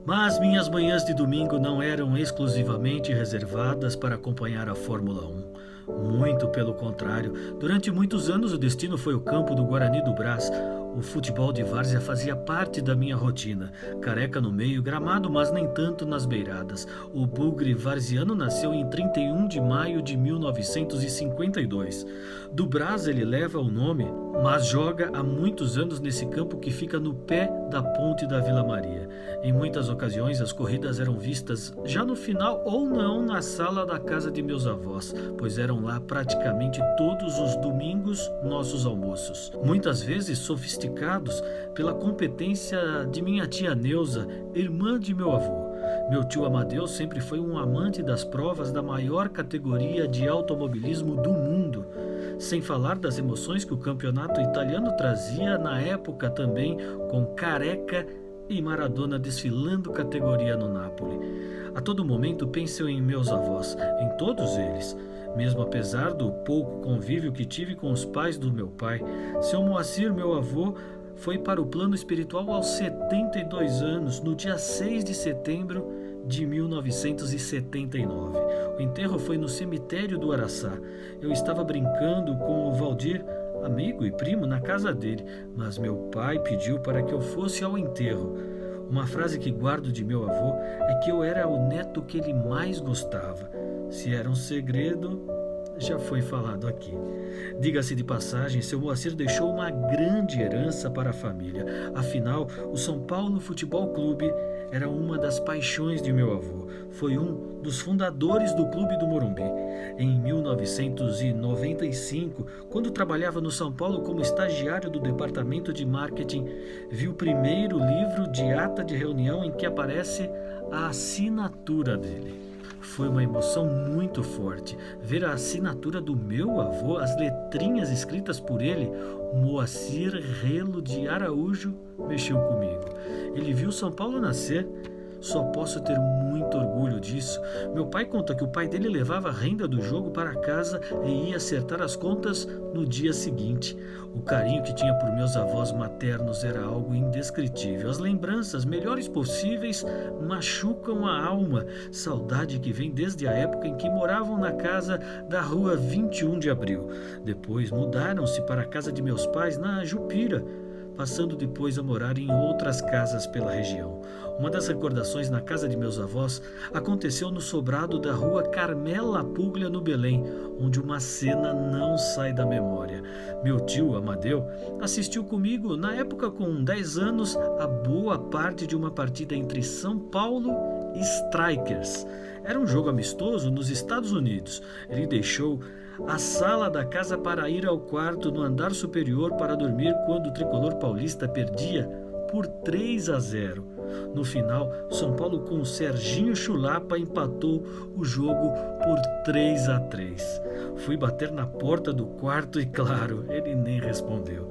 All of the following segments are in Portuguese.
Mas minhas manhãs de domingo não eram exclusivamente reservadas para acompanhar a Fórmula 1. Muito pelo contrário, durante muitos anos o destino foi o campo do Guarani do Brás. O futebol de várzea fazia parte da minha rotina. Careca no meio, gramado, mas nem tanto nas beiradas. O bugre varziano nasceu em 31 de maio de 1952. Do Brás ele leva o nome, mas joga há muitos anos nesse campo que fica no pé da ponte da Vila Maria. Em muitas ocasiões as corridas eram vistas já no final ou não na sala da casa de meus avós, pois eram lá praticamente todos os domingos nossos almoços. Muitas vezes sofisticados pela competência de minha tia Neuza, irmã de meu avô. Meu tio Amadeu sempre foi um amante das provas da maior categoria de automobilismo do mundo, sem falar das emoções que o campeonato italiano trazia na época também, com Careca e Maradona desfilando categoria no Napoli. A todo momento penso em meus avós, em todos eles. Mesmo apesar do pouco convívio que tive com os pais do meu pai, seu Moacir, meu avô, foi para o plano espiritual aos 72 anos, no dia 6 de setembro de 1979. O enterro foi no cemitério do Araçá. Eu estava brincando com o Valdir, amigo e primo, na casa dele, mas meu pai pediu para que eu fosse ao enterro. Uma frase que guardo de meu avô é que eu era o neto que ele mais gostava. Se era um segredo, já foi falado aqui. Diga-se de passagem, seu Moacir deixou uma grande herança para a família. Afinal, o São Paulo Futebol Clube era uma das paixões de meu avô. Foi um dos fundadores do Clube do Morumbi. Em 1995, quando trabalhava no São Paulo como estagiário do departamento de marketing, vi o primeiro livro de ata de reunião em que aparece a assinatura dele. Foi uma emoção muito forte. Ver a assinatura do meu avô, as letrinhas escritas por ele, Moacir Relo de Araújo, mexeu comigo. Ele viu São Paulo nascer. Só posso ter muito orgulho disso. Meu pai conta que o pai dele levava a renda do jogo para casa e ia acertar as contas no dia seguinte. O carinho que tinha por meus avós maternos era algo indescritível. As lembranças melhores possíveis machucam a alma. Saudade que vem desde a época em que moravam na casa da rua 21 de Abril. Depois mudaram-se para a casa de meus pais na Jupira, passando depois a morar em outras casas pela região. Uma das recordações na casa de meus avós aconteceu no sobrado da rua Carmela Puglia, no Belém, onde uma cena não sai da memória. Meu tio, Amadeu, assistiu comigo, na época com 10 anos, a boa parte de uma partida entre São Paulo e Strikers. Era um jogo amistoso nos Estados Unidos. Ele deixou a sala da casa para ir ao quarto no andar superior para dormir quando o tricolor paulista perdia por 3-0. No final, São Paulo com o Serginho Chulapa empatou o jogo por 3-3. Fui bater na porta do quarto e, claro, ele nem respondeu.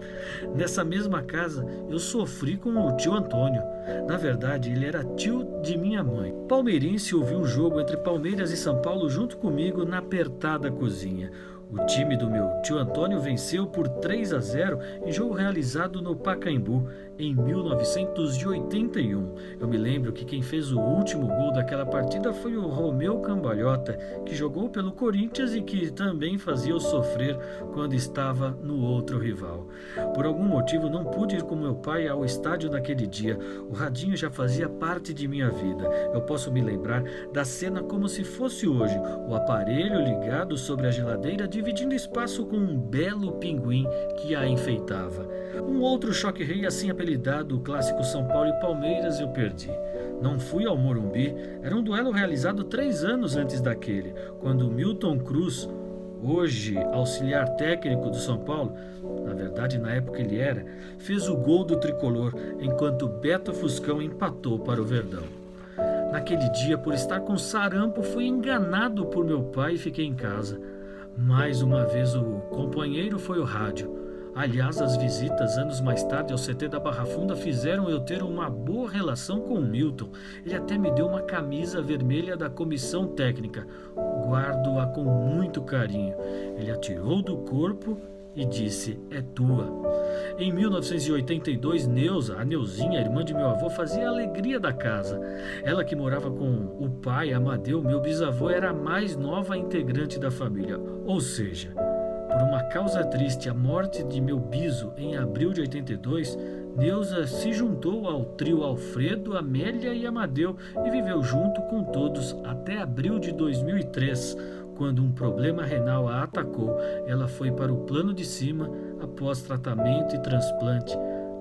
Nessa mesma casa, eu sofri com o tio Antônio. Na verdade, ele era tio de minha mãe. Palmeirense, ouviu o jogo entre Palmeiras e São Paulo junto comigo na apertada cozinha. O time do meu tio Antônio venceu por 3-0 em jogo realizado no Pacaembu em 1981. Eu me lembro que quem fez o último gol daquela partida foi o Romeu Cambalhota, que jogou pelo Corinthians e que também fazia eu sofrer quando estava no outro rival. Por algum motivo não pude ir com meu pai ao estádio naquele dia. O radinho já fazia parte de minha vida. Eu posso me lembrar da cena como se fosse hoje. O aparelho ligado sobre a geladeira dividindo espaço com um belo pinguim que a enfeitava. Um outro choque-rei assim apelidado, o clássico São Paulo e Palmeiras, eu perdi. Não fui ao Morumbi, era um duelo realizado 3 anos antes daquele, quando Milton Cruz, hoje auxiliar técnico do São Paulo, na verdade na época ele era, fez o gol do tricolor, enquanto Beto Fuscão empatou para o Verdão. Naquele dia, por estar com sarampo, fui enganado por meu pai e fiquei em casa. Mais uma vez o companheiro foi o rádio. Aliás, as visitas anos mais tarde ao CT da Barra Funda fizeram eu ter uma boa relação com o Milton. Ele até me deu uma camisa vermelha da comissão técnica. Guardo-a com muito carinho. Ele a tirou do corpo e disse: é tua. Em 1982, Neuza, a Neuzinha, irmã de meu avô, fazia a alegria da casa. Ela que morava com o pai, Amadeu, meu bisavô, era a mais nova integrante da família. Ou seja, por uma causa triste, a morte de meu biso em abril de 82, Neuza se juntou ao trio Alfredo, Amélia e Amadeu e viveu junto com todos até abril de 2003, quando um problema renal a atacou. Ela foi para o plano de cima após tratamento e transplante,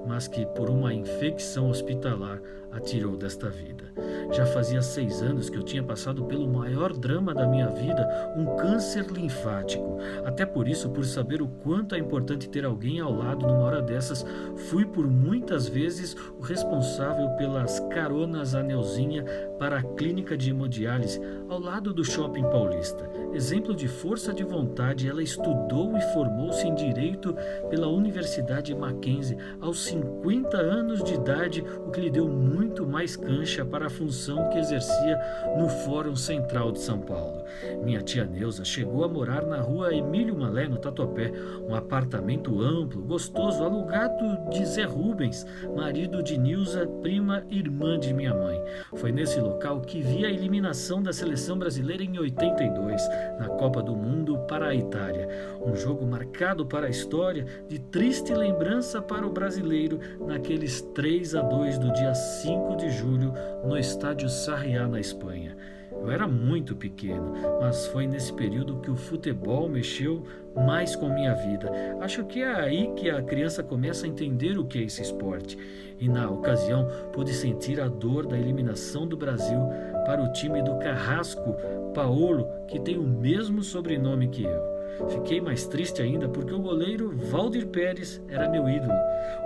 mas que por uma infecção hospitalar a tirou desta vida. Já fazia 6 anos que eu tinha passado pelo maior drama da minha vida, um câncer linfático. Até por isso, por saber o quanto é importante ter alguém ao lado numa hora dessas, fui por muitas vezes o responsável pelas caronas a Neuzinha para a clínica de hemodiálise ao lado do Shopping Paulista. Exemplo de força de vontade, ela estudou e formou-se em Direito pela Universidade Mackenzie aos 50 anos de idade, o que lhe deu muito mais cancha para a função que exercia no Fórum Central de São Paulo. Minha tia Neuza chegou a morar na rua Emílio Malé, no Tatuapé, um apartamento amplo, gostoso, alugado de Zé Rubens, marido de Nilza, prima irmã de minha mãe. Foi nesse local que vi a eliminação da seleção brasileira em 82, na Copa do Mundo para a Itália. Um jogo marcado para a história, de triste lembrança para o brasileiro, naqueles 3-2 do dia 5 de julho, no estádio Sarriá, na Espanha. Eu era muito pequeno, mas foi nesse período que o futebol mexeu mais com minha vida. Acho que é aí que a criança começa a entender o que é esse esporte. E na ocasião pude sentir a dor da eliminação do Brasil para o time do Carrasco Paolo, que tem o mesmo sobrenome que eu. Fiquei mais triste ainda porque o goleiro Valdir Pérez era meu ídolo.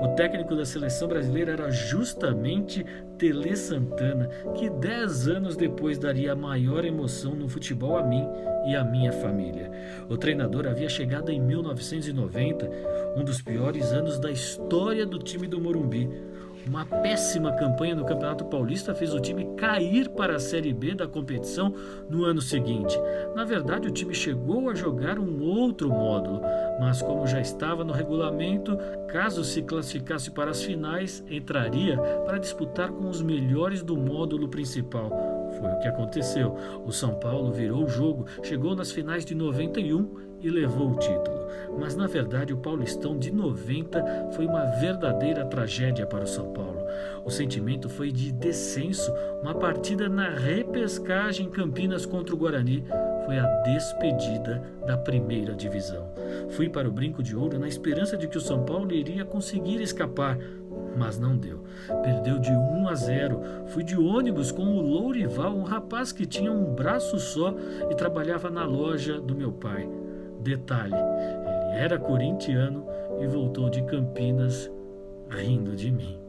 O técnico da seleção brasileira era justamente Tele Santana, que 10 anos depois daria a maior emoção no futebol a mim e a minha família. O treinador havia chegado em 1990, um dos piores anos da história do time do Morumbi. Uma péssima campanha no Campeonato Paulista fez o time cair para a Série B da competição no ano seguinte. Na verdade, o time chegou a jogar um outro módulo, mas como já estava no regulamento, caso se classificasse para as finais, entraria para disputar com os melhores do módulo principal. Foi o que aconteceu. O São Paulo virou o jogo, chegou nas finais de 91 e levou o título. Mas na verdade o Paulistão de 90 foi uma verdadeira tragédia para o São Paulo. O sentimento foi de descenso. Uma partida na repescagem em Campinas contra o Guarani foi a despedida da primeira divisão. Fui para o Brinco de Ouro na esperança de que o São Paulo iria conseguir escapar, mas não deu. Perdeu de 1-0. Fui de ônibus com o Lourival, um rapaz que tinha um braço só e trabalhava na loja do meu pai. Detalhe, ele era corintiano e voltou de Campinas rindo de mim.